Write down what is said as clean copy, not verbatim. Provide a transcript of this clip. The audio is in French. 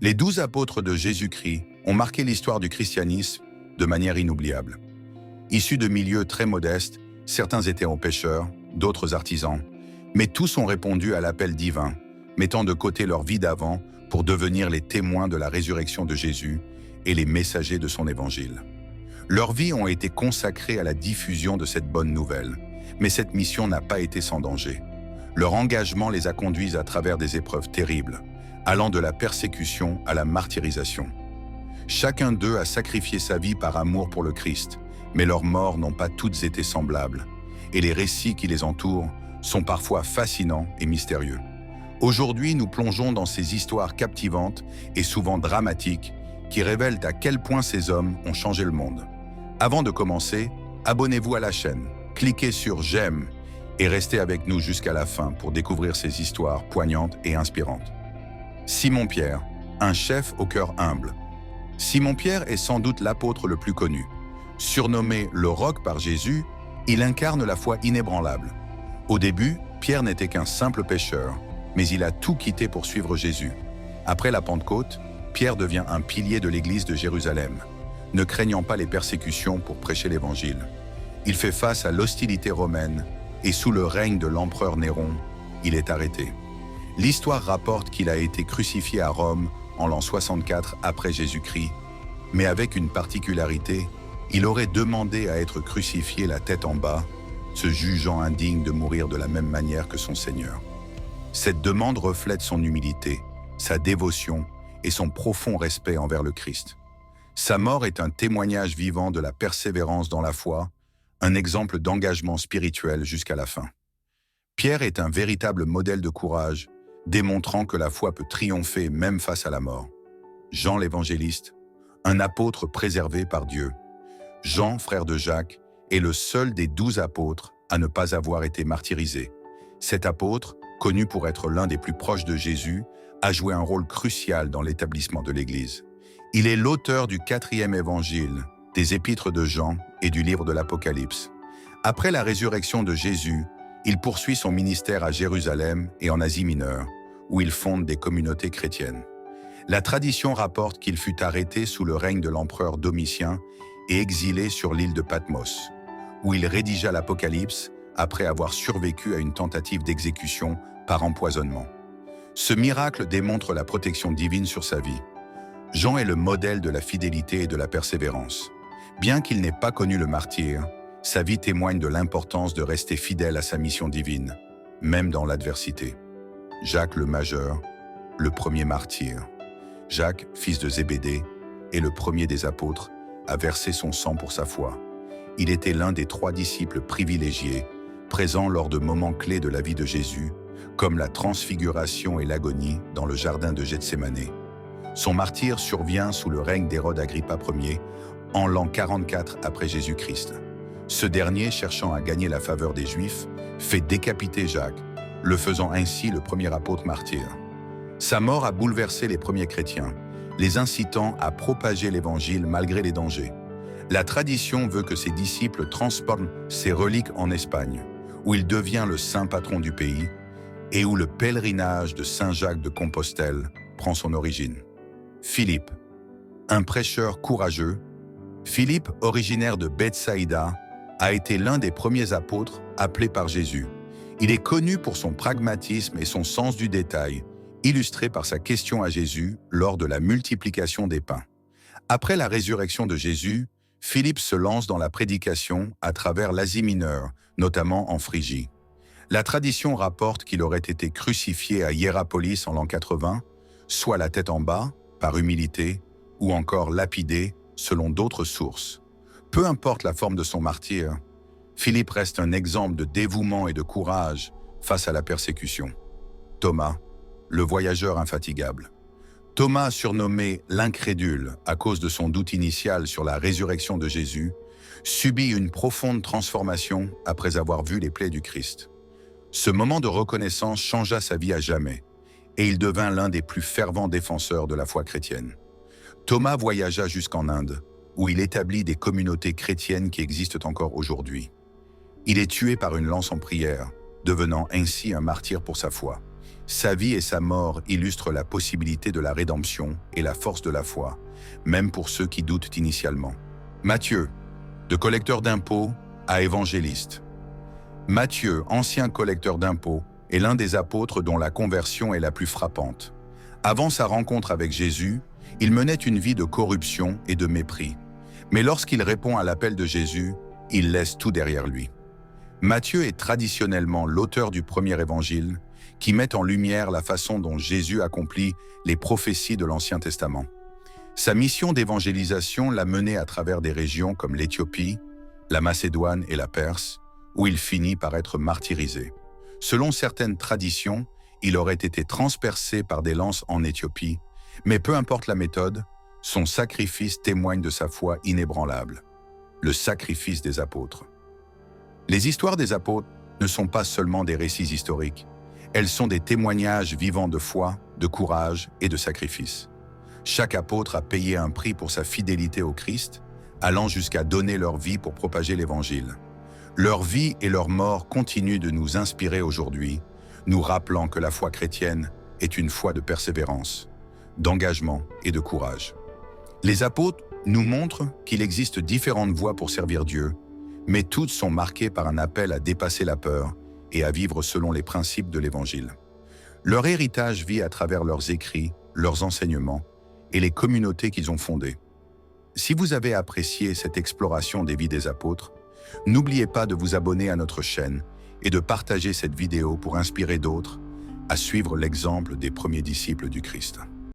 Les 12 apôtres de Jésus-Christ ont marqué l'histoire du christianisme de manière inoubliable. Issus de milieux très modestes, certains étaient pêcheurs, d'autres artisans, mais tous ont répondu à l'appel divin, mettant de côté leur vie d'avant pour devenir les témoins de la résurrection de Jésus et les messagers de son évangile. Leurs vies ont été consacrées à la diffusion de cette bonne nouvelle, mais cette mission n'a pas été sans danger. Leur engagement les a conduits à travers des épreuves terribles, allant de la persécution à la martyrisation. Chacun d'eux a sacrifié sa vie par amour pour le Christ, mais leurs morts n'ont pas toutes été semblables, et les récits qui les entourent sont parfois fascinants et mystérieux. Aujourd'hui, nous plongeons dans ces histoires captivantes et souvent dramatiques qui révèlent à quel point ces hommes ont changé le monde. Avant de commencer, abonnez-vous à la chaîne, cliquez sur « J'aime » et restez avec nous jusqu'à la fin pour découvrir ces histoires poignantes et inspirantes. Simon-Pierre, un chef au cœur humble. Simon-Pierre est sans doute l'apôtre le plus connu. Surnommé le roc par Jésus, il incarne la foi inébranlable. Au début, Pierre n'était qu'un simple pêcheur, mais il a tout quitté pour suivre Jésus. Après la Pentecôte, Pierre devient un pilier de l'église de Jérusalem, ne craignant pas les persécutions pour prêcher l'évangile. Il fait face à l'hostilité romaine et sous le règne de l'empereur Néron, il est arrêté. L'histoire rapporte qu'il a été crucifié à Rome en l'an 64 après Jésus-Christ, mais avec une particularité, il aurait demandé à être crucifié la tête en bas, se jugeant indigne de mourir de la même manière que son Seigneur. Cette demande reflète son humilité, sa dévotion et son profond respect envers le Christ. Sa mort est un témoignage vivant de la persévérance dans la foi, un exemple d'engagement spirituel jusqu'à la fin. Pierre est un véritable modèle de courage, démontrant que la foi peut triompher même face à la mort. Jean l'évangéliste, un apôtre préservé par Dieu. Jean, frère de Jacques, est le seul des 12 apôtres à ne pas avoir été martyrisé. Cet apôtre, connu pour être l'un des plus proches de Jésus, a joué un rôle crucial dans l'établissement de l'Église. Il est l'auteur du 4e évangile, des épîtres de Jean et du livre de l'Apocalypse. Après la résurrection de Jésus, il poursuit son ministère à Jérusalem et en Asie mineure, où il fonde des communautés chrétiennes. La tradition rapporte qu'il fut arrêté sous le règne de l'empereur Domitien et exilé sur l'île de Patmos, où il rédigea l'Apocalypse après avoir survécu à une tentative d'exécution par empoisonnement. Ce miracle démontre la protection divine sur sa vie. Jean est le modèle de la fidélité et de la persévérance. Bien qu'il n'ait pas connu le martyre, sa vie témoigne de l'importance de rester fidèle à sa mission divine, même dans l'adversité. Jacques le Majeur, le premier martyr. Jacques, fils de Zébédée, est le premier des apôtres à verser son sang pour sa foi. Il était l'un des 3 disciples privilégiés, présents lors de moments clés de la vie de Jésus, comme la transfiguration et l'agonie dans le jardin de Gethsémané. Son martyre survient sous le règne d'Hérode Agrippa Ier, en l'an 44 après Jésus-Christ. Ce dernier, cherchant à gagner la faveur des Juifs, fait décapiter Jacques, le faisant ainsi le premier apôtre martyr. Sa mort a bouleversé les premiers chrétiens, les incitant à propager l'Évangile malgré les dangers. La tradition veut que ses disciples transportent ses reliques en Espagne, où il devient le saint patron du pays, et où le pèlerinage de Saint Jacques de Compostelle prend son origine. Philippe, un prêcheur courageux, Philippe, originaire de Bethsaïda, a été l'un des premiers apôtres appelés par Jésus. Il est connu pour son pragmatisme et son sens du détail, illustré par sa question à Jésus lors de la multiplication des pains. Après la résurrection de Jésus, Philippe se lance dans la prédication à travers l'Asie mineure, notamment en Phrygie. La tradition rapporte qu'il aurait été crucifié à Hiérapolis en l'an 80, soit la tête en bas, par humilité, ou encore lapidé, selon d'autres sources. Peu importe la forme de son martyre, Philippe reste un exemple de dévouement et de courage face à la persécution. Thomas, le voyageur infatigable. Thomas, surnommé l'incrédule à cause de son doute initial sur la résurrection de Jésus, subit une profonde transformation après avoir vu les plaies du Christ. Ce moment de reconnaissance changea sa vie à jamais, et il devint l'un des plus fervents défenseurs de la foi chrétienne. Thomas voyagea jusqu'en Inde, où il établit des communautés chrétiennes qui existent encore aujourd'hui. Il est tué par une lance en prière, devenant ainsi un martyr pour sa foi. Sa vie et sa mort illustrent la possibilité de la rédemption et la force de la foi, même pour ceux qui doutent initialement. Matthieu, de collecteur d'impôts à évangéliste. Matthieu, ancien collecteur d'impôts, est l'un des apôtres dont la conversion est la plus frappante. Avant sa rencontre avec Jésus, il menait une vie de corruption et de mépris. Mais lorsqu'il répond à l'appel de Jésus, il laisse tout derrière lui. Matthieu est traditionnellement l'auteur du premier évangile, qui met en lumière la façon dont Jésus accomplit les prophéties de l'Ancien Testament. Sa mission d'évangélisation l'a mené à travers des régions comme l'Éthiopie, la Macédoine et la Perse, où il finit par être martyrisé. Selon certaines traditions, il aurait été transpercé par des lances en Éthiopie, mais peu importe la méthode, son sacrifice témoigne de sa foi inébranlable. Le sacrifice des apôtres. Les histoires des apôtres ne sont pas seulement des récits historiques, elles sont des témoignages vivants de foi, de courage et de sacrifice. Chaque apôtre a payé un prix pour sa fidélité au Christ, allant jusqu'à donner leur vie pour propager l'Évangile. Leur vie et leur mort continuent de nous inspirer aujourd'hui, nous rappelant que la foi chrétienne est une foi de persévérance, d'engagement et de courage. Les apôtres nous montrent qu'il existe différentes voies pour servir Dieu, mais toutes sont marquées par un appel à dépasser la peur et à vivre selon les principes de l'Évangile. Leur héritage vit à travers leurs écrits, leurs enseignements et les communautés qu'ils ont fondées. Si vous avez apprécié cette exploration des vies des apôtres, n'oubliez pas de vous abonner à notre chaîne et de partager cette vidéo pour inspirer d'autres à suivre l'exemple des premiers disciples du Christ.